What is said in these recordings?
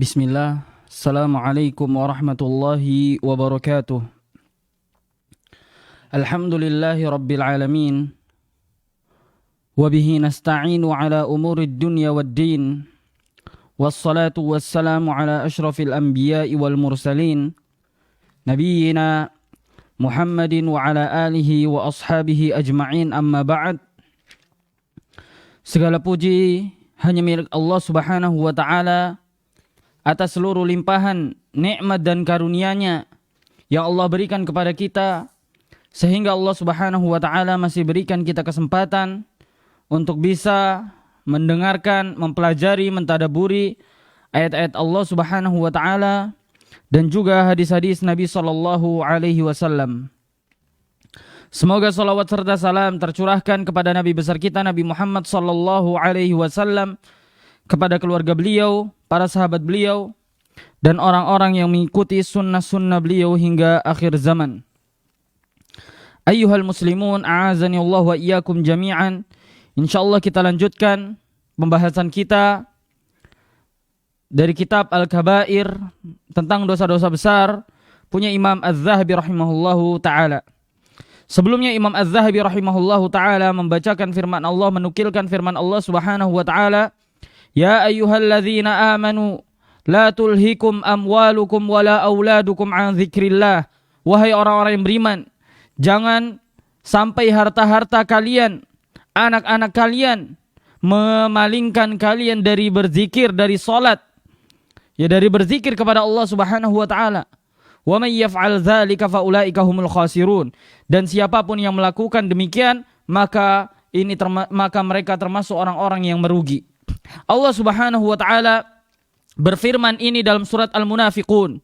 Bismillah, Assalamualaikum warahmatullahi wabarakatuh. Alhamdulillahi rabbil alamin. Wabihi nasta'inu ala umurid dunya wad din. Wassalatu wassalamu ala ashrafil anbiya'i wal mursalin. Nabiyyina Muhammadin wa ala alihi wa ashabihi ajma'in, amma ba'd. Segala puji hanya milik Allah subhanahu wa ta'ala atas seluruh limpahan nikmat dan karunia-Nya yang Allah berikan kepada kita, sehingga Allah subhanahu wa ta'ala masih berikan kita kesempatan untuk bisa mendengarkan, mempelajari, mentadaburi ayat-ayat Allah subhanahu wa ta'ala dan juga hadis-hadis Nabi sallallahu alaihi wasallam. Semoga salawat serta salam tercurahkan kepada Nabi besar kita Nabi Muhammad sallallahu alaihi wasallam, kepada keluarga beliau, para sahabat beliau, dan orang-orang yang mengikuti sunnah-sunnah beliau hingga akhir zaman. Ayyuhal muslimun, a'azani Allah wa iyyakum jami'an. InsyaAllah kita lanjutkan pembahasan kita dari kitab Al-Kabair tentang dosa-dosa besar punya Imam Az-Zahabi rahimahullahu ta'ala. Sebelumnya Imam Az-Zahabi rahimahullahu ta'ala membacakan firman Allah, menukilkan firman Allah subhanahu wa ta'ala, Ya ayyuhalladzina amanu la tulhikum amwalukum wala auladukum an dzikrillah. Wahai orang-orang yang beriman, jangan sampai harta-harta kalian, anak-anak kalian memalingkan kalian dari berzikir, dari salat. Ya, dari berzikir kepada Allah Subhanahu wa taala. Wa may yaf'al dzalika fa ulaika humul khasirun. Dan siapapun yang melakukan demikian, maka mereka termasuk orang-orang yang merugi. Allah subhanahu wa ta'ala berfirman ini dalam surat Al-Munafiqun,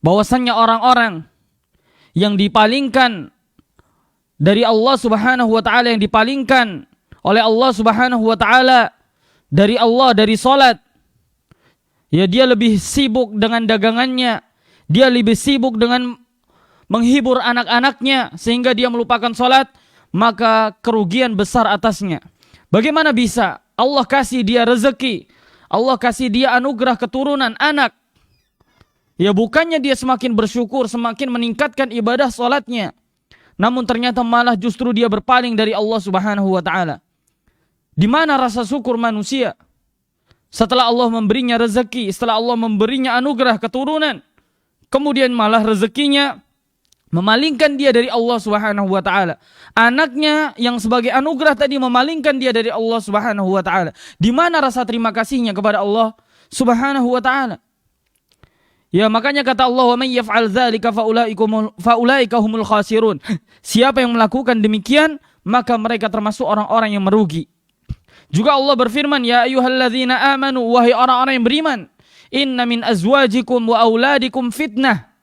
bahwasannya orang-orang yang dipalingkan dari Allah subhanahu wa ta'ala, yang dipalingkan oleh Allah subhanahu wa ta'ala dari Allah, dari salat, ya dia lebih sibuk dengan dagangannya, dia lebih sibuk dengan menghibur anak-anaknya sehingga dia melupakan salat, maka kerugian besar atasnya. Bagaimana bisa Allah kasih dia rezeki, Allah kasih dia anugerah keturunan anak, ya bukannya dia semakin bersyukur, semakin meningkatkan ibadah salatnya, namun ternyata malah justru dia berpaling dari Allah subhanahu wa ta'ala. Di mana rasa syukur manusia setelah Allah memberinya rezeki, setelah Allah memberinya anugerah keturunan, kemudian malah rezekinya memalingkan dia dari Allah subhanahu wa ta'ala. Anaknya yang sebagai anugerah tadi memalingkan dia dari Allah subhanahu wa ta'ala. Di mana rasa terima kasihnya kepada Allah subhanahu wa ta'ala? Ya, makanya kata Allah, wa may yaf'al dzalika fa ulaika humul khasirun. Siapa yang melakukan demikian, maka mereka termasuk orang-orang yang merugi. Juga Allah berfirman, ya ayyuhalladzina amanu, wahai orang-orang yang beriman, inna min azwajikum wa auladikum fitnah.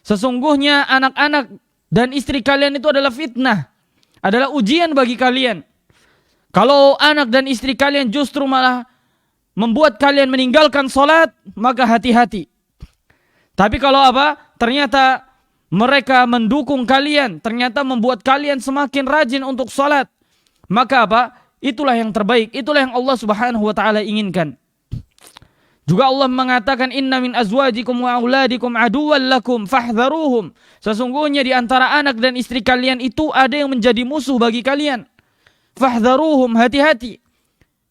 Sesungguhnya anak-anak dan istri kalian itu adalah fitnah, adalah ujian bagi kalian. Kalau anak dan istri kalian justru malah membuat kalian meninggalkan salat, maka hati-hati. Tapi kalau ternyata mereka mendukung kalian, ternyata membuat kalian semakin rajin untuk salat, maka itulah yang terbaik, itulah yang Allah subhanahu wa ta'ala inginkan. Juga Allah mengatakan, inna min azwajikum wa auladikum aduwwan lakum fahdharuhum. Sesungguhnya di antara anak dan istri kalian itu ada yang menjadi musuh bagi kalian. Fahdharuhum, hati-hati.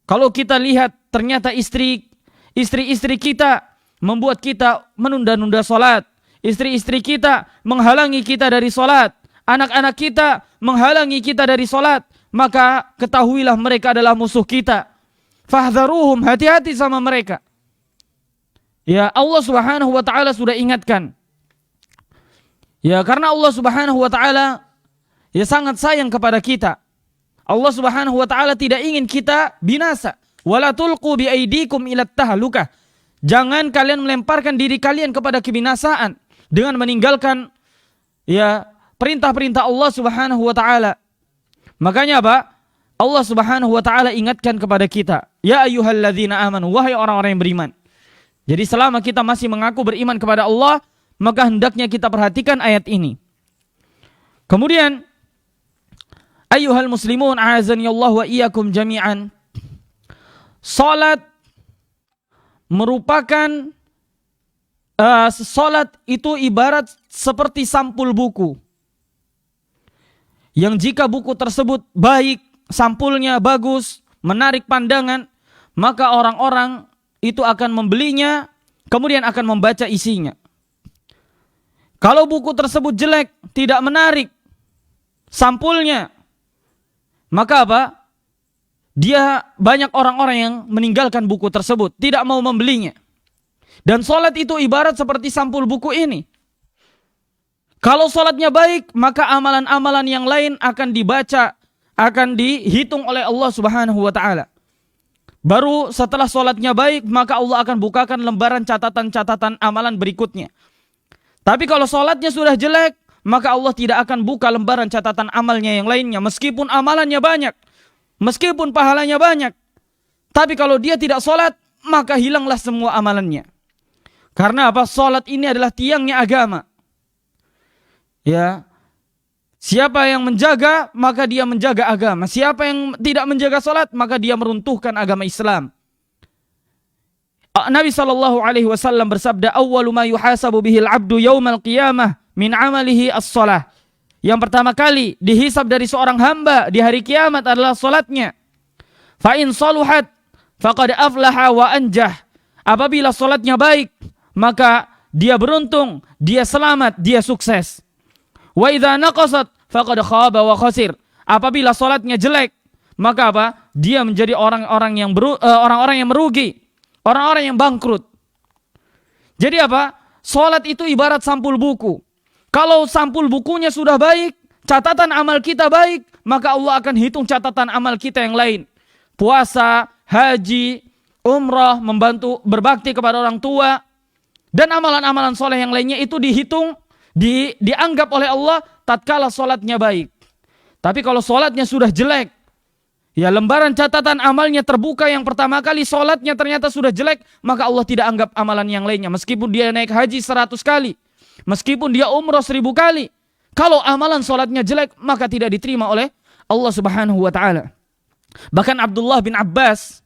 Kalau kita lihat ternyata istri-istri kita membuat kita menunda-nunda salat, istri-istri kita menghalangi kita dari salat, anak-anak kita menghalangi kita dari salat, maka ketahuilah mereka adalah musuh kita. Fahdharuhum, hati-hati sama mereka. Ya, Allah subhanahu wa ta'ala sudah ingatkan. Ya, karena Allah subhanahu wa ta'ala ya sangat sayang kepada kita. Allah subhanahu wa ta'ala tidak ingin kita binasa. Wala tulqu biaidikum ila tahlukah. Jangan kalian melemparkan diri kalian kepada kebinasaan dengan meninggalkan ya perintah-perintah Allah subhanahu wa ta'ala. Makanya Allah subhanahu wa ta'ala ingatkan kepada kita, ya ayyuhalladzina amanu, wahai orang-orang yang beriman. Jadi selama kita masih mengaku beriman kepada Allah, maka hendaknya kita perhatikan ayat ini. Kemudian, ayyuhal muslimun, a'azani Allah wa iyyakum jami'an. Salat merupakan salat itu ibarat seperti sampul buku. Yang jika buku tersebut baik, sampulnya bagus, menarik pandangan, maka orang-orang itu akan membelinya, kemudian akan membaca isinya. Kalau buku tersebut jelek, tidak menarik sampulnya, maka apa? Dia banyak orang-orang yang meninggalkan buku tersebut, tidak mau membelinya. Dan salat itu ibarat seperti sampul buku ini. Kalau salatnya baik, maka amalan-amalan yang lain akan dibaca, akan dihitung oleh Allah Subhanahu wa taala. Baru setelah salatnya baik, maka Allah akan bukakan lembaran catatan-catatan amalan berikutnya. Tapi kalau salatnya sudah jelek, maka Allah tidak akan buka lembaran catatan amalnya yang lainnya, meskipun amalannya banyak, meskipun pahalanya banyak. Tapi kalau dia tidak salat, maka hilanglah semua amalannya. Karena apa? Salat ini adalah tiangnya agama. Ya, siapa yang menjaga, maka dia menjaga agama. Siapa yang tidak menjaga salat, maka dia meruntuhkan agama Islam. Nabi SAW bersabda, "Awwalu ma yuhasabu bihil abdu yaumal qiyamah min amalihi as-salah." Yang pertama kali dihisab dari seorang hamba di hari kiamat adalah salatnya. Fa in saluhat faqad aflaha wa anjah. Apabila salatnya baik, maka dia beruntung, dia selamat, dia sukses. Wa idza naqasat faqad khaba wa khasir. Apabila salatnya jelek, maka apa? Dia menjadi orang-orang yang merugi, orang-orang yang bangkrut. Jadi apa? Salat itu ibarat sampul buku. Kalau sampul bukunya sudah baik, catatan amal kita baik, maka Allah akan hitung catatan amal kita yang lain. Puasa, haji, umrah, membantu berbakti kepada orang tua, dan amalan-amalan soleh yang lainnya itu dihitung, dianggap oleh Allah tatkala salatnya baik. Tapi kalau salatnya sudah jelek, ya lembaran catatan amalnya terbuka yang pertama kali, salatnya ternyata sudah jelek, maka Allah tidak anggap amalan yang lainnya. Meskipun dia naik haji 100 kali, meskipun dia umrah 1000 kali, kalau amalan salatnya jelek, maka tidak diterima oleh Allah Subhanahu wa taala. Bahkan Abdullah bin Abbas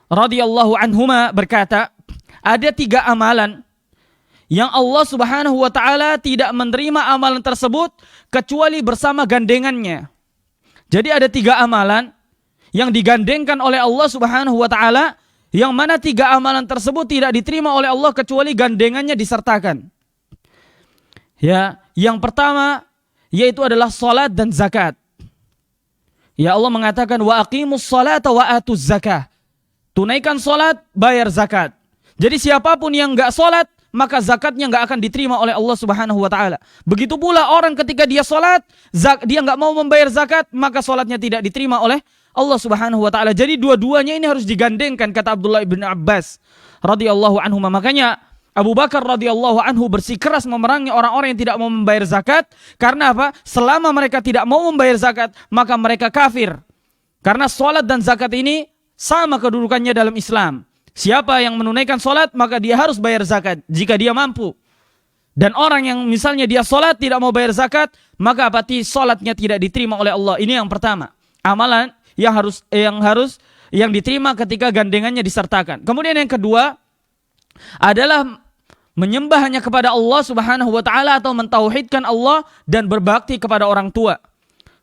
radhiyallahu anhuma berkata, ada 3 amalan yang Allah Subhanahu wa taala tidak menerima amalan tersebut kecuali bersama gandengannya. Jadi ada 3 amalan yang digandengkan oleh Allah Subhanahu wa taala, yang mana 3 amalan tersebut tidak diterima oleh Allah kecuali gandengannya disertakan. Ya, yang pertama yaitu adalah salat dan zakat. Ya, Allah mengatakan wa aqimus salata wa atuz zakah. Tunaikan salat, bayar zakat. Jadi siapapun yang enggak salat, maka zakatnya enggak akan diterima oleh Allah Subhanahu wa taala. Begitu pula orang ketika dia salat, dia enggak mau membayar zakat, maka salatnya tidak diterima oleh Allah Subhanahu wa taala. Jadi dua-duanya ini harus digandengkan, kata Abdullah bin Abbas radhiyallahu anhu. Makanya Abu Bakar radhiyallahu anhu bersikeras memerangi orang-orang yang tidak mau membayar zakat. Karena apa? Selama mereka tidak mau membayar zakat, maka mereka kafir. Karena salat dan zakat ini sama kedudukannya dalam Islam. Siapa yang menunaikan salat, maka dia harus bayar zakat jika dia mampu. Dan orang yang misalnya dia salat tidak mau bayar zakat, maka pasti salatnya tidak diterima oleh Allah. Ini yang pertama. Amalan yang diterima ketika gandengannya disertakan. Kemudian yang kedua adalah menyembah hanya kepada Allah Subhanahu wa taala atau mentauhidkan Allah dan berbakti kepada orang tua.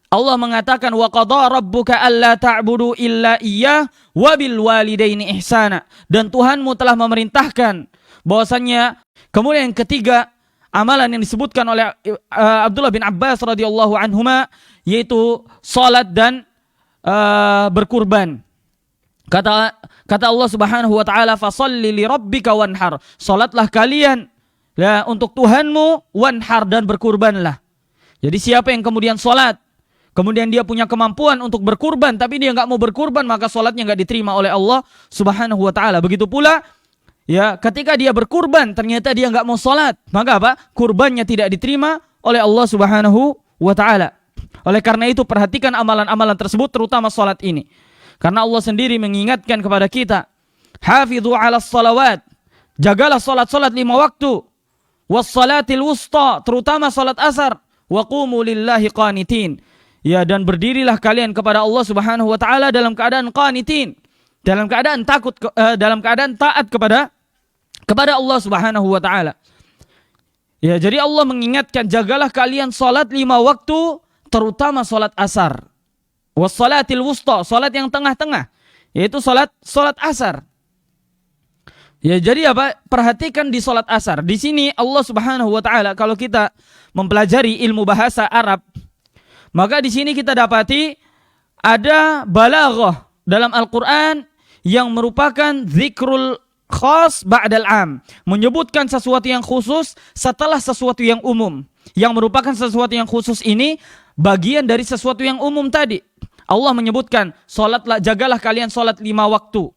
Allah mengatakan wa qadha rabbuka alla ta'budu illa iyyah wa bil walidaini ihsana. Dan Tuhanmu telah memerintahkan bahwasannya. Kemudian yang ketiga, amalan yang disebutkan oleh Abdullah bin Abbas radhiyallahu anhuma yaitu salat dan berkurban. Kata Allah Subhanahu wa taala, "Fasholli li rabbika wanhar." Salatlah kalian ya untuk Tuhanmu, wanhar, dan berkurbanlah. Jadi siapa yang kemudian salat, kemudian dia punya kemampuan untuk berkurban, tapi dia enggak mau berkurban, maka salatnya enggak diterima oleh Allah Subhanahu wa taala. Begitu pula ya, ketika dia berkurban ternyata dia enggak mau salat, maka apa? Kurbannya tidak diterima oleh Allah Subhanahu wa taala. Oleh karena itu perhatikan amalan-amalan tersebut, terutama salat ini. Karena Allah sendiri mengingatkan kepada kita, hafidhu 'alas salawat, jagalah salat-salat 5 waktu, was salatil wusta, terutama salat asar, wa qumu lillahi qanitin. Ya, dan berdirilah kalian kepada Allah Subhanahu wa taala dalam keadaan qanitin. dalam keadaan dalam keadaan taat kepada Allah Subhanahu wa taala. Ya, jadi Allah mengingatkan, jagalah kalian salat 5 waktu, terutama salat asar. Wassalatil wusta, salat yang tengah-tengah, yaitu salat asar. Ya, jadi apa? Perhatikan di salat asar. Di sini Allah Subhanahu wa taala, kalau kita mempelajari ilmu bahasa Arab, maka di sini kita dapati ada balaghah dalam Al-Qur'an yang merupakan zikrul khas ba'dal am, menyebutkan sesuatu yang khusus setelah sesuatu yang umum. Yang merupakan sesuatu yang khusus ini bagian dari sesuatu yang umum tadi. Allah menyebutkan, jagalah kalian salat 5 waktu,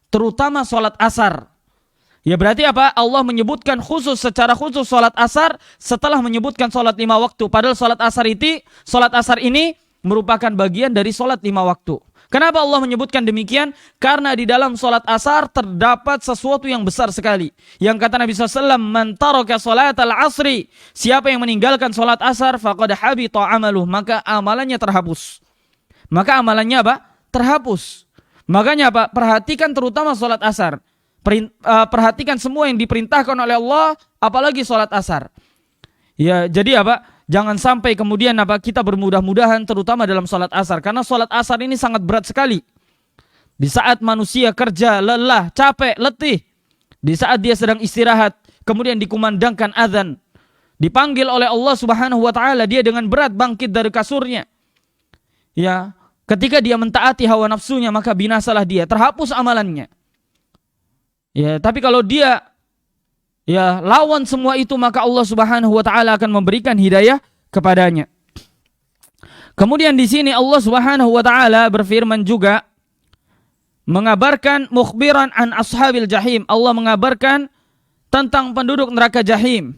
terutama salat asar. Ya, berarti apa? Allah menyebutkan secara khusus salat asar setelah menyebutkan salat 5 waktu. Padahal salat asar ini merupakan bagian dari salat 5 waktu. Kenapa Allah menyebutkan demikian? Karena di dalam salat asar terdapat sesuatu yang besar sekali. Yang kata Nabi SAW, man taraka salatal asri, siapa yang meninggalkan salat asar, faqad habita amaluh, maka amalannya terhapus. Maka amalannya apa? Terhapus. Makanya apa? Perhatikan terutama salat asar. Perhatikan semua yang diperintahkan oleh Allah, apalagi salat asar. Ya, jadi apa? Jangan sampai kemudian kita bermudah-mudahan terutama dalam salat asar. Karena salat asar ini sangat berat sekali. Di saat manusia kerja, lelah, capek, letih. Di saat dia sedang istirahat, kemudian dikumandangkan azan. Dipanggil oleh Allah Subhanahu wa taala, dia dengan berat bangkit dari kasurnya. Ya, ketika dia mentaati hawa nafsunya, maka binasalah dia, terhapus amalannya. Ya, tapi kalau dia lawan semua itu, maka Allah Subhanahu wa taala akan memberikan hidayah kepadanya. Kemudian di sini Allah Subhanahu wa taala berfirman juga mengabarkan mukhbiran an ashabil jahim. Allah mengabarkan tentang penduduk neraka jahim.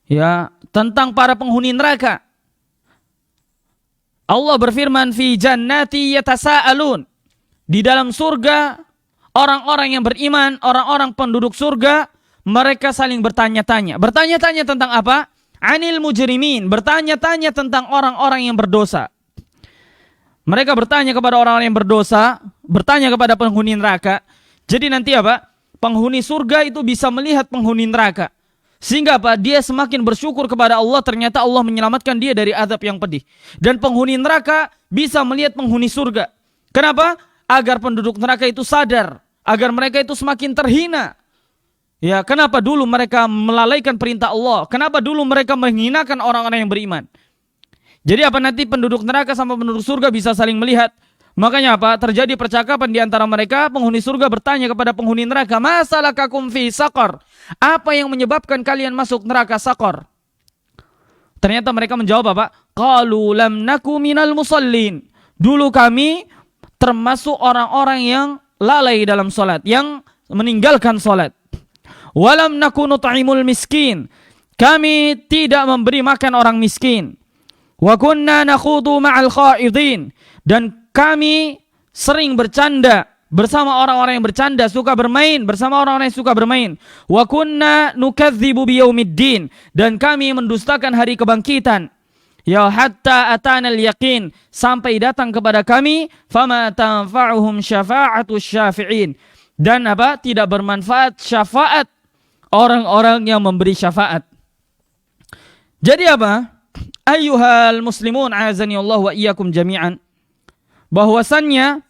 Ya, tentang para penghuni neraka. Allah berfirman, fi jannati yatasaalun. Di dalam surga, orang-orang yang beriman, orang-orang penduduk surga, mereka saling bertanya-tanya. Bertanya-tanya tentang apa? Anil mujrimin. Bertanya-tanya tentang orang-orang yang berdosa. Mereka bertanya kepada orang-orang yang berdosa, bertanya kepada penghuni neraka. Jadi nanti apa? Penghuni surga itu bisa melihat penghuni neraka. Sehingga apa? Dia semakin bersyukur kepada Allah, ternyata Allah menyelamatkan dia dari azab yang pedih. Dan penghuni neraka bisa melihat penghuni surga. Kenapa? Agar penduduk neraka itu sadar, agar mereka itu semakin terhina. Ya, kenapa dulu mereka melalaikan perintah Allah? Kenapa dulu mereka menghinakan orang-orang yang beriman? Jadi apa, nanti penduduk neraka sama penduduk surga bisa saling melihat. Makanya apa? Terjadi percakapan di antara mereka. Penghuni surga bertanya kepada penghuni neraka, "Masalakakum fi saqar?" Apa yang menyebabkan kalian masuk neraka saqar? Ternyata mereka menjawab apa? Qalu lam naku minal musallin. Dulu kami termasuk orang-orang yang lalai dalam salat, yang meninggalkan salat. Walam nakunu ta'imul miskin. Kami tidak memberi makan orang miskin. Wa kunna nakhudu ma'al khaidin. Dan kami sering bercanda bersama orang-orang yang bercanda, suka bermain bersama orang-orang yang suka bermain. Wa kunna nukadzibu biyaumiddin. Dan kami mendustakan hari kebangkitan. Ya hatta atanal yaqin, sampai datang kepada kami fama tanfa'uhum syafa'atus syafi'in. Dan apa? Tidak bermanfaat syafaat orang-orang yang memberi syafaat. Jadi apa? Ayyuhal muslimun azani Allah wa iyyakum jami'an. Bahwasannya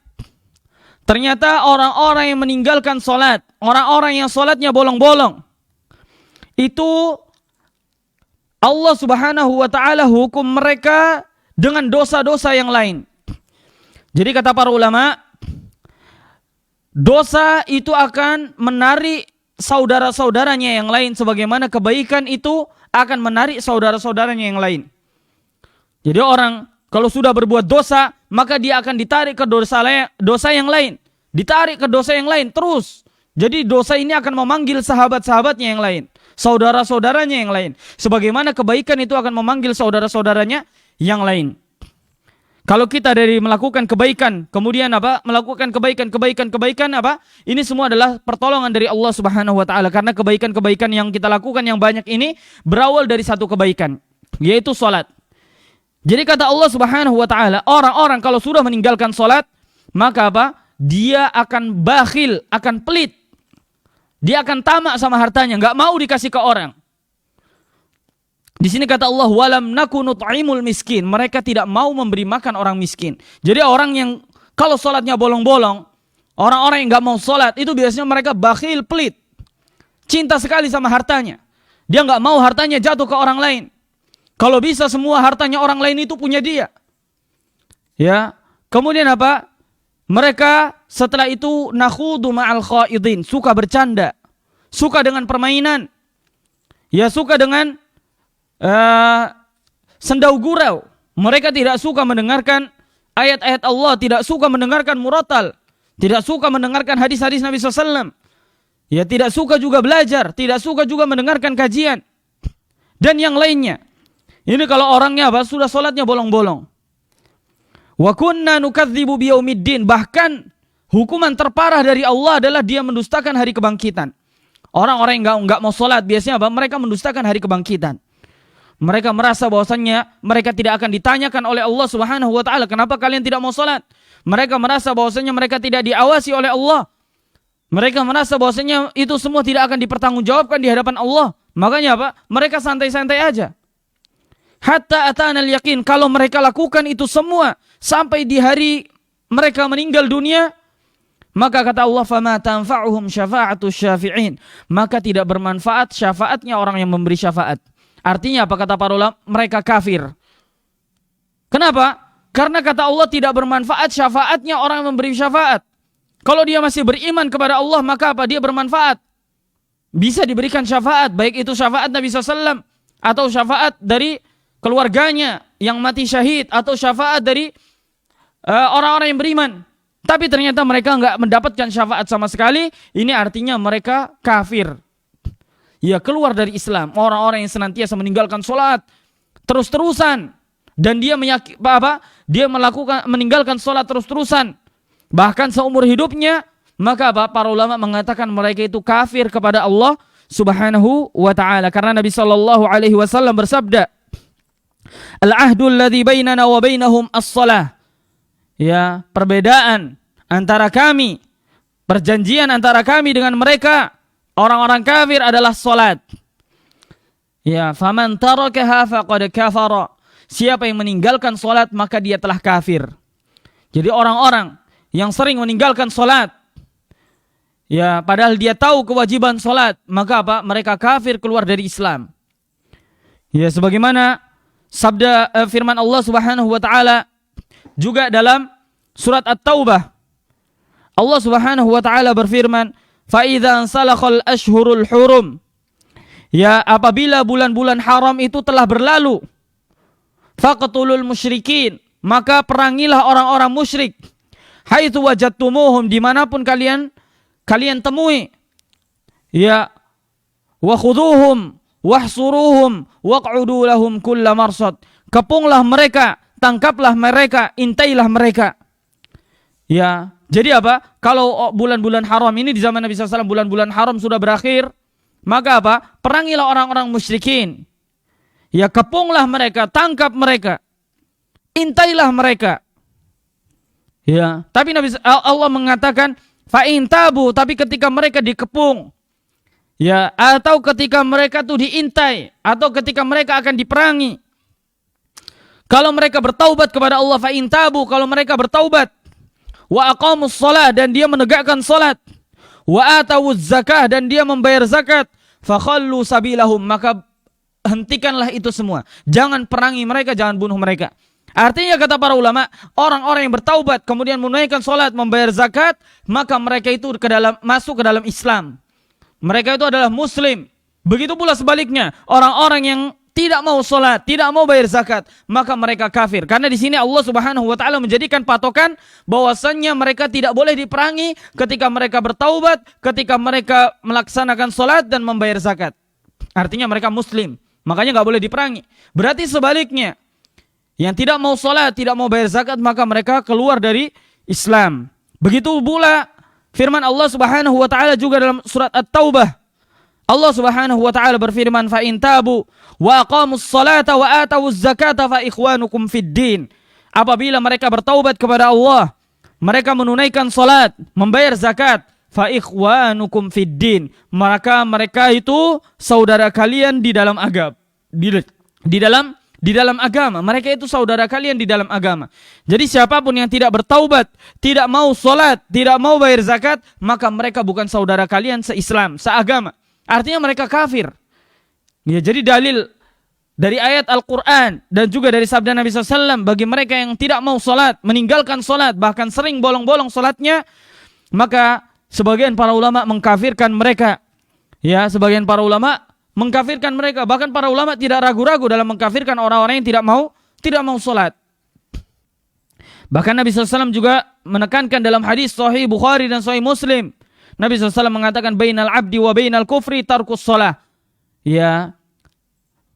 ternyata orang-orang yang meninggalkan salat, orang-orang yang salatnya bolong-bolong, itu Allah Subhanahu wa taala hukum mereka dengan dosa-dosa yang lain. Jadi kata para ulama, dosa itu akan menarik saudara-saudaranya yang lain, sebagaimana kebaikan itu akan menarik saudara-saudaranya yang lain. Jadi orang kalau sudah berbuat dosa, maka dia akan ditarik ke dosa yang lain, ditarik ke dosa yang lain terus. Jadi dosa ini akan memanggil sahabat-sahabatnya yang lain, saudara-saudaranya yang lain, sebagaimana kebaikan itu akan memanggil saudara-saudaranya yang lain. Kalau kita dari melakukan kebaikan, kemudian apa? Melakukan kebaikan apa? Ini semua adalah pertolongan dari Allah Subhanahu wa taala, karena kebaikan-kebaikan yang kita lakukan yang banyak ini berawal dari satu kebaikan, yaitu salat. Jadi kata Allah Subhanahu wa taala, orang-orang kalau sudah meninggalkan salat, maka apa? Dia akan bakhil, akan pelit. Dia akan tamak sama hartanya, enggak mau dikasih ke orang. Di sini kata Allah, walam naku nut'imul miskin. Mereka tidak mau memberi makan orang miskin. Jadi orang yang kalau sholatnya bolong-bolong, orang-orang yang nggak mau sholat itu biasanya mereka bakhil, pelit, cinta sekali sama hartanya. Dia nggak mau hartanya jatuh ke orang lain. Kalau bisa semua hartanya orang lain itu punya dia. Ya, kemudian apa? Mereka setelah itu nakhudu ma'al khaidin, suka bercanda, suka dengan permainan, ya suka dengan sendau gurau. Mereka tidak suka mendengarkan ayat-ayat Allah, tidak suka mendengarkan muratal, tidak suka mendengarkan hadis-hadis Nabi SAW. Ya, tidak suka juga belajar, tidak suka juga mendengarkan kajian dan yang lainnya. Ini kalau orangnya apa? Sudah sholatnya bolong-bolong. Wa kunna nukadzibu biyaumiddin. Bahkan hukuman terparah dari Allah adalah dia mendustakan hari kebangkitan. Orang-orang yang enggak mau sholat biasanya apa? Mereka mendustakan hari kebangkitan. Mereka merasa bahwasannya mereka tidak akan ditanyakan oleh Allah Subhanahu wa taala, kenapa kalian tidak mau salat? Mereka merasa bahwasannya mereka tidak diawasi oleh Allah. Mereka merasa bahwasannya itu semua tidak akan dipertanggungjawabkan di hadapan Allah. Makanya apa? Mereka santai-santai aja. Hatta atana al-yaqin, kalau mereka lakukan itu semua sampai di hari mereka meninggal dunia, maka kata Allah, fama tanfa'uhum syafa'atus syafi'in, maka tidak bermanfaat syafaatnya orang yang memberi syafaat. Artinya apa kata para ulama? Mereka kafir. Kenapa? Karena kata Allah tidak bermanfaat syafaatnya orang yang memberi syafaat. Kalau dia masih beriman kepada Allah, maka apa? Dia bermanfaat. Bisa diberikan syafaat, baik itu syafaat Nabi SAW, atau syafaat dari keluarganya yang mati syahid, atau syafaat dari orang-orang yang beriman. Tapi ternyata mereka enggak mendapatkan syafaat sama sekali. Ini artinya mereka kafir. Ya, keluar dari Islam. Orang-orang yang senantiasa meninggalkan sholat terus-terusan, dan dia dia meninggalkan sholat terus-terusan bahkan seumur hidupnya, maka para ulama mengatakan mereka itu kafir kepada Allah Subhanahu wa taala. Karena Nabi sallallahu alaihi wasallam bersabda, al-ahdu alladhi bainana wa bainahum as-shalah. Ya, perbedaan antara kami, perjanjian antara kami dengan mereka orang-orang kafir adalah salat. Ya, faman tarakaha faqad kafara. Siapa yang meninggalkan salat maka dia telah kafir. Jadi orang-orang yang sering meninggalkan salat, ya padahal dia tahu kewajiban salat, maka apa? Mereka kafir, keluar dari Islam. Ya, sebagaimana sabda firman Allah Subhanahu wa taala juga dalam surat At-Taubah. Allah Subhanahu wa taala berfirman, فَإِذَا انْسَلَخَ الْأَشْهُرُ الْحُرُمْ. Ya, apabila bulan-bulan haram itu telah berlalu, فَقَتُلُوا الْمُشْرِكِينَ, maka perangilah orang-orang musyrik, haitsu wajadtumuhum, dimanapun kalian temui. Ya, wa khuduhum wahsuruhum waq'udu lahum kulla marsad. Kepunglah mereka, tangkaplah mereka, intailah mereka. Ya, jadi apa? Kalau bulan-bulan haram ini di zaman Nabi SAW, bulan-bulan haram sudah berakhir, maka apa? Perangilah orang-orang musyrikin. Ya, kepunglah mereka, tangkap mereka, intailah mereka. Ya, tapi Allah mengatakan fa'in tabu, tapi ketika mereka dikepung, ya, atau ketika mereka tuh diintai, atau ketika mereka akan diperangi, kalau mereka bertaubat kepada Allah, fa'in tabu, kalau mereka bertaubat, wa aqamus shalah, dan dia menegakkan salat, wa atawuz zakah, dan dia membayar zakat, fakhallu sabilahum, maka hentikanlah itu semua. Jangan perangi mereka, jangan bunuh mereka. Artinya kata para ulama, orang-orang yang bertaubat kemudian menunaikan salat, membayar zakat, maka mereka itu masuk ke dalam Islam. Mereka itu adalah muslim. Begitu pula sebaliknya, orang-orang yang tidak mau salat, tidak mau bayar zakat, maka mereka kafir. Karena di sini Allah Subhanahu wa taala menjadikan patokan bahwasannya mereka tidak boleh diperangi ketika mereka bertaubat, ketika mereka melaksanakan salat dan membayar zakat. Artinya mereka muslim, makanya enggak boleh diperangi. Berarti sebaliknya, yang tidak mau salat, tidak mau bayar zakat, maka mereka keluar dari Islam. Begitu pula firman Allah Subhanahu wa taala juga dalam surat At-Taubah. Allah Subhanahu wa taala berfirman, fa in tabu wa aqamus salata wa atawuz zakata fa ikhwanukum fid din. Apabila mereka bertaubat kepada Allah mereka menunaikan salat, membayar zakat, fa ikhwanukum fid din, maka mereka itu saudara kalian di dalam agama. Di dalam agama, mereka itu saudara kalian di dalam agama. Jadi siapapun yang tidak bertaubat, tidak mau salat, tidak mau bayar zakat, maka mereka bukan saudara kalian se-Islam, seagama. Artinya mereka kafir. Ya, jadi dalil dari ayat Al-Quran dan juga dari sabda Nabi SAW bagi mereka yang tidak mau salat, meninggalkan salat, bahkan sering bolong-bolong salatnya, maka sebagian para ulama mengkafirkan mereka. Ya, sebagian para ulama mengkafirkan mereka. Bahkan para ulama tidak ragu-ragu dalam mengkafirkan orang-orang yang tidak mau salat. Bahkan Nabi SAW juga menekankan dalam hadis Sahih Bukhari dan Sahih Muslim. Nabi SAW mengatakan bainal abdi wa bainal kufri tarkus shalah. Ya,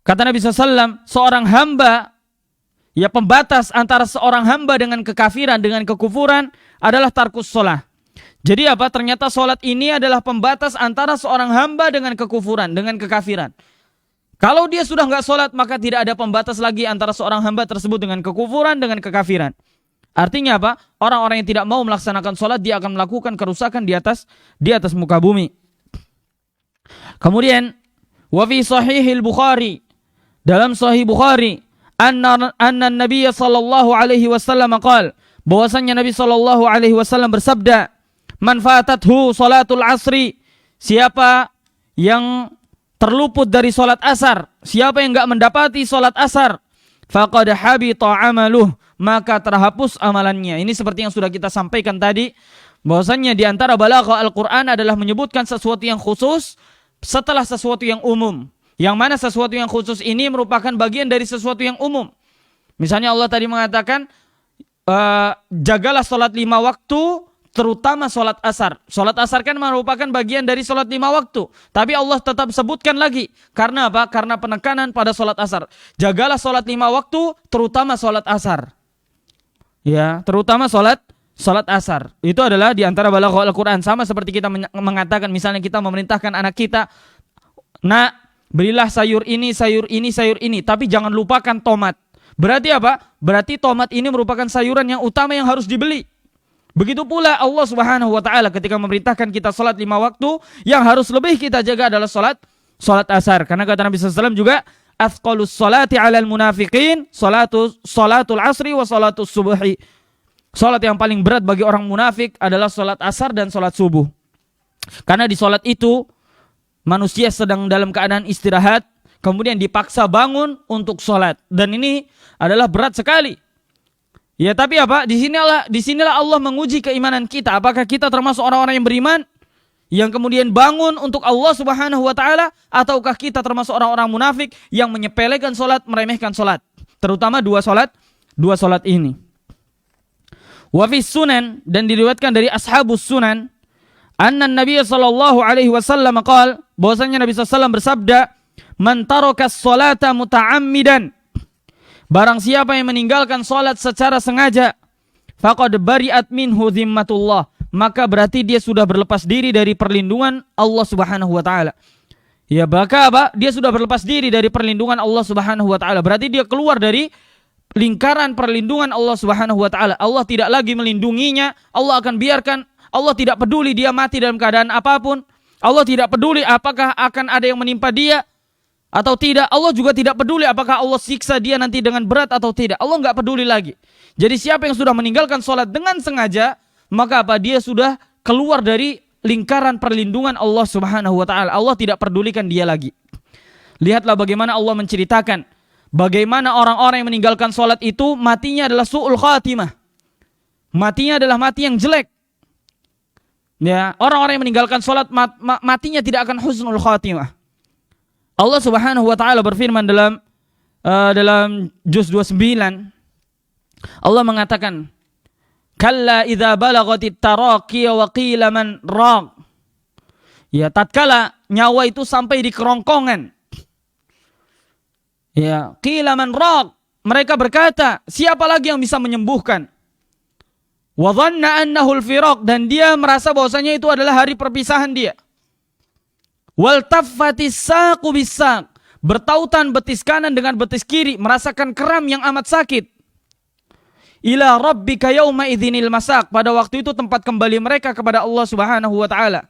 kata Nabi SAW, seorang hamba, ya pembatas antara seorang hamba dengan kekafiran, dengan kekufuran adalah tarkus shalah. Jadi apa? Ternyata solat ini adalah pembatas antara seorang hamba dengan kekufuran, dengan kekafiran. Kalau dia sudah nggak solat, maka tidak ada pembatas lagi antara seorang hamba tersebut dengan kekufuran, dengan kekafiran. Artinya apa? Orang-orang yang tidak mau melaksanakan solat, dia akan melakukan kerusakan di atas muka bumi. Kemudian, wa fi sahihil Bukhari, dalam Sahih Bukhari, anna Nabi sallallahu alaihi wasallam qala, bahwasanya Nabi sallallahu alaihi wasallam bersabda, man fatathu salatul asri, siapa yang terluput dari salat asar, siapa yang enggak mendapati salat asar, faqad habita amaluh, maka terhapus amalannya. Ini seperti yang sudah kita sampaikan tadi, bahwasanya di antara balaghah Al-Qur'an adalah menyebutkan sesuatu yang khusus setelah sesuatu yang umum. Yang mana sesuatu yang khusus ini merupakan bagian dari sesuatu yang umum. Misalnya Allah tadi mengatakan, jagalah salat 5 waktu, terutama sholat asar. Sholat asar kan merupakan bagian dari sholat 5 waktu. Tapi Allah tetap sebutkan lagi. Karena apa? Karena penekanan pada sholat asar. Jagalah sholat 5 waktu, terutama sholat asar. Ya, terutama sholat asar. Itu adalah di antara balaghah Al-Quran. Sama seperti kita mengatakan, misalnya kita memerintahkan anak kita, nak, berilah sayur ini, sayur ini, sayur ini. Tapi jangan lupakan tomat. Berarti apa? Berarti tomat ini merupakan sayuran yang utama yang harus dibeli. Begitu pula Allah Subhanahu wa taala ketika memerintahkan kita salat 5 waktu, yang harus lebih kita jaga adalah salat asar. Karena kata Nabi SAW juga, athqalus salati 'alal munafiqin salatul asri wa salatus subhi. Salat yang paling berat bagi orang munafik adalah salat asar dan salat subuh. Karena di salat itu manusia sedang dalam keadaan istirahat, kemudian dipaksa bangun untuk salat, dan ini adalah berat sekali. Ya, tapi apa? Disinilah Allah menguji keimanan kita. Apakah kita termasuk orang-orang yang beriman, yang kemudian bangun untuk Allah Subhanahu wa taala, ataukah kita termasuk orang-orang munafik yang menyepelekan salat, meremehkan salat, terutama dua salat ini. Wa fi sunan, dan diriwayatkan dari ashabus sunan, anna Nabi sallallahu alaihi wasallam qala, bahwasanya Nabi sallallahu bersabda, man taraka as-salata muta'ammidan, barang siapa yang meninggalkan salat secara sengaja, faqad bari'at minhu dhimmatullah, maka berarti dia sudah berlepas diri dari perlindungan Allah Subhanahu wa taala. Ya, maka apa? Dia sudah berlepas diri dari perlindungan Allah Subhanahu wa taala. Berarti dia keluar dari lingkaran perlindungan Allah Subhanahu wa taala. Allah tidak lagi melindunginya. Allah akan biarkan, Allah tidak peduli dia mati dalam keadaan apapun. Allah tidak peduli apakah akan ada yang menimpa dia atau tidak. Allah juga tidak peduli apakah Allah siksa dia nanti dengan berat atau tidak. Allah enggak peduli lagi. Jadi siapa yang sudah meninggalkan salat dengan sengaja, maka apa? Dia sudah keluar dari lingkaran perlindungan Allah Subhanahu wa taala. Allah tidak pedulikan dia lagi. Lihatlah bagaimana Allah menceritakan bagaimana orang-orang yang meninggalkan salat itu matinya adalah su'ul khatimah. Matinya adalah mati yang jelek. Ya, orang-orang yang meninggalkan salat matinya tidak akan husnul khatimah. Allah Subhanahu wa taala berfirman dalam juz 29, Allah mengatakan, kalla idza balagatit taraqi wa qila man raq. Ya, tatkala nyawa itu sampai di kerongkongan. Ya, qila man raq, mereka berkata, siapa lagi yang bisa menyembuhkan? Wa dhanna annahu al-firaq, dan dia merasa bahwasanya itu adalah hari perpisahan dia. Wal taffatis saqu bis-saq, bertautan betis kanan dengan betis kiri, merasakan kram yang amat sakit. ila rabbika yauma idzinil masaq. Pada waktu itu tempat kembali mereka kepada Allah Subhanahu wa taala.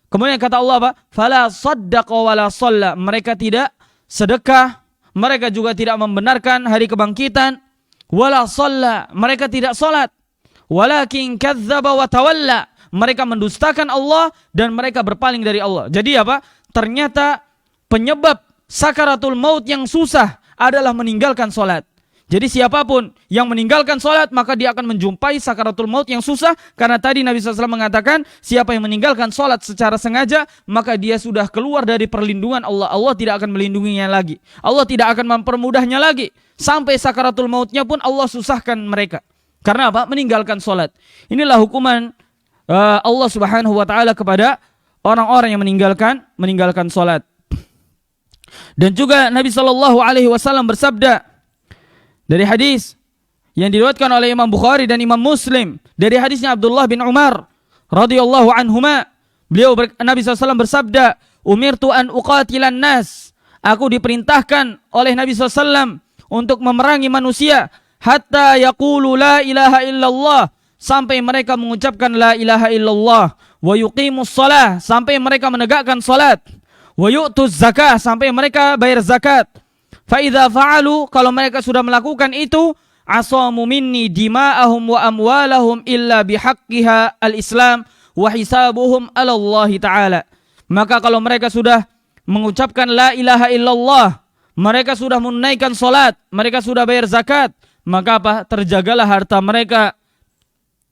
Kemudian kata Allah apa? Fala saddaqa wala shalla. Mereka tidak sedekah, mereka juga tidak membenarkan hari kebangkitan. Wala shalla, mereka tidak salat. Walakin kadzdzaba wa tawalla. Mereka mendustakan Allah dan mereka berpaling dari Allah. Jadi apa? Ternyata penyebab sakaratul maut yang susah adalah meninggalkan salat. Jadi siapapun yang meninggalkan salat maka dia akan menjumpai sakaratul maut yang susah, karena tadi Nabi SAW mengatakan siapa yang meninggalkan salat secara sengaja maka dia sudah keluar dari perlindungan Allah. Allah tidak akan melindunginya lagi. Allah tidak akan mempermudahnya lagi. Sampai sakaratul mautnya pun Allah susahkan mereka. Karena apa? Meninggalkan salat. Inilah hukuman Allah Subhanahu wa taala kepada orang-orang yang meninggalkan salat. Dan juga Nabi SAW bersabda dari hadis yang diriwayatkan oleh Imam Bukhari dan Imam Muslim dari hadisnya Abdullah bin Umar radhiyallahu anhuma, Nabi SAW bersabda, umirtu an uqatilan nas. Aku diperintahkan oleh Nabi SAW untuk memerangi manusia hatta yaqulu la ilaha illallah, sampai mereka mengucapkan la ilaha illallah, wa yuqimus shalah, sampai mereka menegakkan salat, wa yu'tuz zakah, sampai mereka bayar zakat. Fa idza fa'alu, kalau mereka sudah melakukan itu, asamu minni dima'ahum wa amwalahum illa bihaqqiha al-islam wa hisabuhum 'ala Allah taala. Maka kalau mereka sudah mengucapkan la ilaha illallah, mereka sudah menunaikan salat, mereka sudah bayar zakat, maka apa? Terjagalah harta mereka,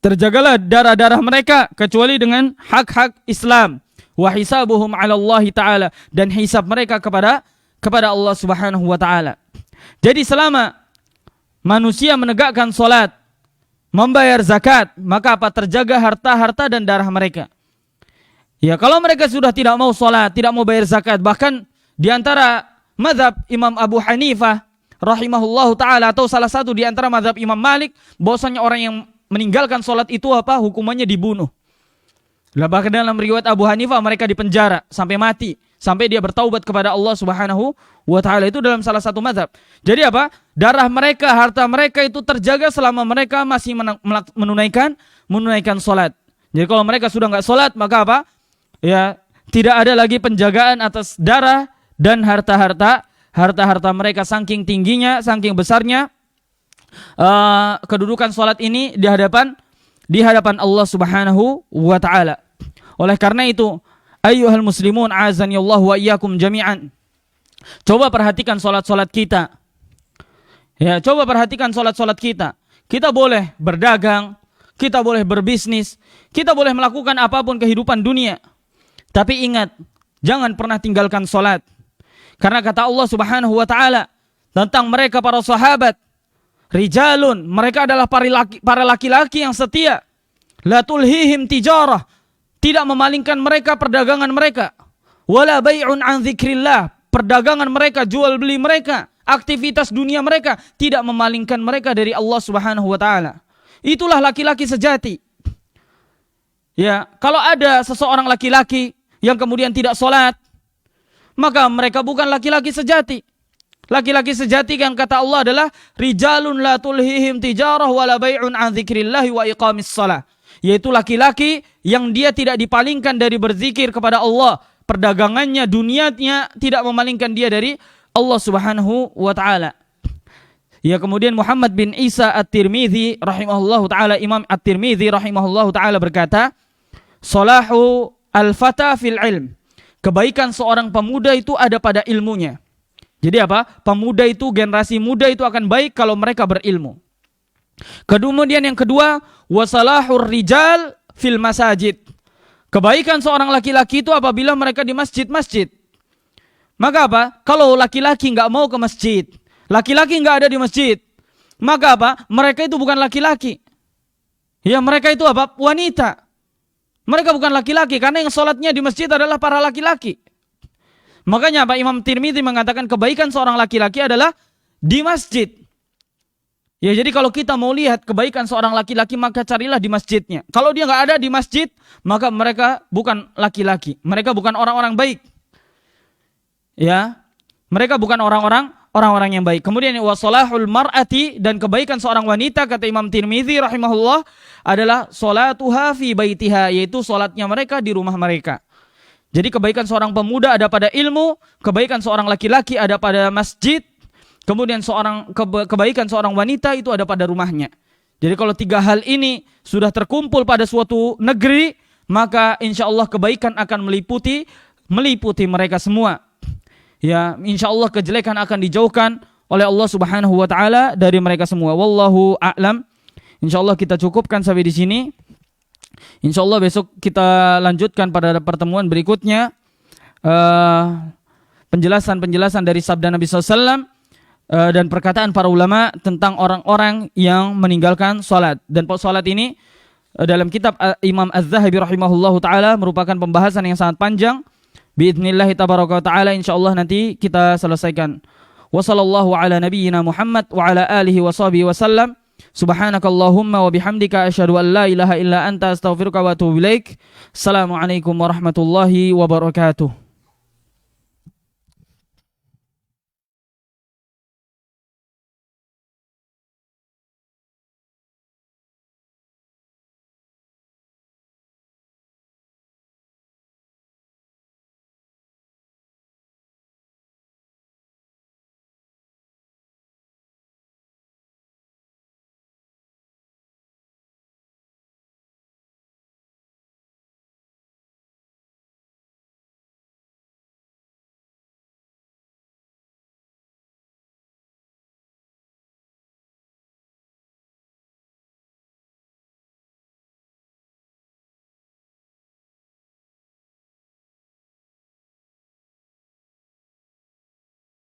terjagalah darah-darah mereka kecuali dengan hak-hak Islam. Wa hisabuhum 'ala Allah taala, dan hisab mereka kepada Allah Subhanahu wa taala. Jadi selama manusia menegakkan salat, membayar zakat, maka apa? Terjaga harta-harta dan darah mereka. Ya, kalau mereka sudah tidak mau salat, tidak mau bayar zakat, bahkan di antara mazhab Imam Abu Hanifah rahimahullahu taala atau salah satu di antara mazhab Imam Malik, bahwasanya orang yang meninggalkan salat itu apa? Hukumannya dibunuh. Bahkan dalam riwayat Abu Hanifah mereka dipenjara sampai mati, sampai dia bertaubat kepada Allah Subhanahu wa taala. Itu dalam salah satu mazhab. Jadi apa? Darah mereka, harta mereka itu terjaga selama mereka masih menunaikan salat. Jadi kalau mereka sudah enggak salat, maka apa? Ya, tidak ada lagi penjagaan atas darah dan harta mereka. Saking tingginya, saking besarnya kedudukan salat ini di hadapan Allah Subhanahu wa taala. Oleh karena itu, ayyuhal muslimun azanillahu wa iyyakum jami'an. Coba perhatikan salat-salat kita. Ya, coba perhatikan salat-salat kita. Kita boleh berdagang, kita boleh berbisnis, kita boleh melakukan apapun kehidupan dunia. Tapi ingat, jangan pernah tinggalkan salat. Karena kata Allah Subhanahu wa taala tentang mereka para sahabat, rijalun, mereka adalah para laki-laki yang setia. La tulhihim tijarah, tidak memalingkan mereka perdagangan mereka. Wala bai'un an dzikrillah, perdagangan mereka, jual beli mereka, aktivitas dunia mereka tidak memalingkan mereka dari Allah Subhanahu wa taala. Itulah laki-laki sejati. Ya, kalau ada seseorang laki-laki yang kemudian tidak salat, maka mereka bukan laki-laki sejati. Laki-laki sejati yang kata Allah adalah rijalun la tulhihim tijarah wala bai'un an dzikrillah wa iqamis shalah. Yaitu laki-laki yang dia tidak dipalingkan dari berzikir kepada Allah. Perdagangannya, dunianya tidak memalingkan dia dari Allah Subhanahu wa taala. Ya, kemudian Muhammad bin Isa At-Tirmidzi rahimahullahu taala, Imam At-Tirmidzi rahimahullahu taala berkata, "Salahu al-fata fil ilm." Kebaikan seorang pemuda itu ada pada ilmunya. Jadi apa? Pemuda itu, generasi muda itu akan baik kalau mereka berilmu. Kemudian yang kedua, wasalahur rijal fil masajid. Kebaikan seorang laki-laki itu apabila mereka di masjid-masjid. Maka apa? Kalau laki-laki enggak mau ke masjid, laki-laki enggak ada di masjid, maka apa? Mereka itu bukan laki-laki. Ya, mereka itu apa? Wanita. Mereka bukan laki-laki, karena yang sholatnya di masjid adalah para laki-laki. Makanya apa? Imam Tirmidzi mengatakan kebaikan seorang laki-laki adalah di masjid. Ya, jadi kalau kita mau lihat kebaikan seorang laki-laki, maka carilah di masjidnya. Kalau dia nggak ada di masjid, maka mereka bukan laki-laki. Mereka bukan orang-orang baik. Ya, mereka bukan orang-orang orang-orang yang baik. Kemudian wasolahul mar'ati, dan kebaikan seorang wanita, kata Imam Tirmidzi rahimahullah, adalah salatuha fi baitiha, yaitu salatnya mereka di rumah mereka. Jadi kebaikan seorang pemuda ada pada ilmu, kebaikan seorang laki-laki ada pada masjid, kemudian kebaikan seorang wanita itu ada pada rumahnya. Jadi kalau 3 hal ini sudah terkumpul pada suatu negeri, maka insya Allah kebaikan akan meliputi mereka semua. Ya, insya Allah kejelekan akan dijauhkan oleh Allah Subhanahu wa taala dari mereka semua. Wallahu a'lam. Insya Allah kita cukupkan sampai di sini. Insya Allah besok kita lanjutkan pada pertemuan berikutnya penjelasan dari sabda Nabi SAW dan perkataan para ulama tentang orang-orang yang meninggalkan salat. Dan salat ini dalam kitab Imam Az-Zahabi rahimahullahu taala merupakan pembahasan yang sangat panjang. Biidznillah tabaraka wa taala insyaallah nanti kita selesaikan. Wa sallallahu ala nabiyyina Muhammad wa ala alihi wa sahbihi wasallam. Subhanakallahumma wa bihamdika asyhadu an la ilaha illa anta astaghfiruka wa atubu ilaik. Assalamualaikum warahmatullahi wabarakatuh.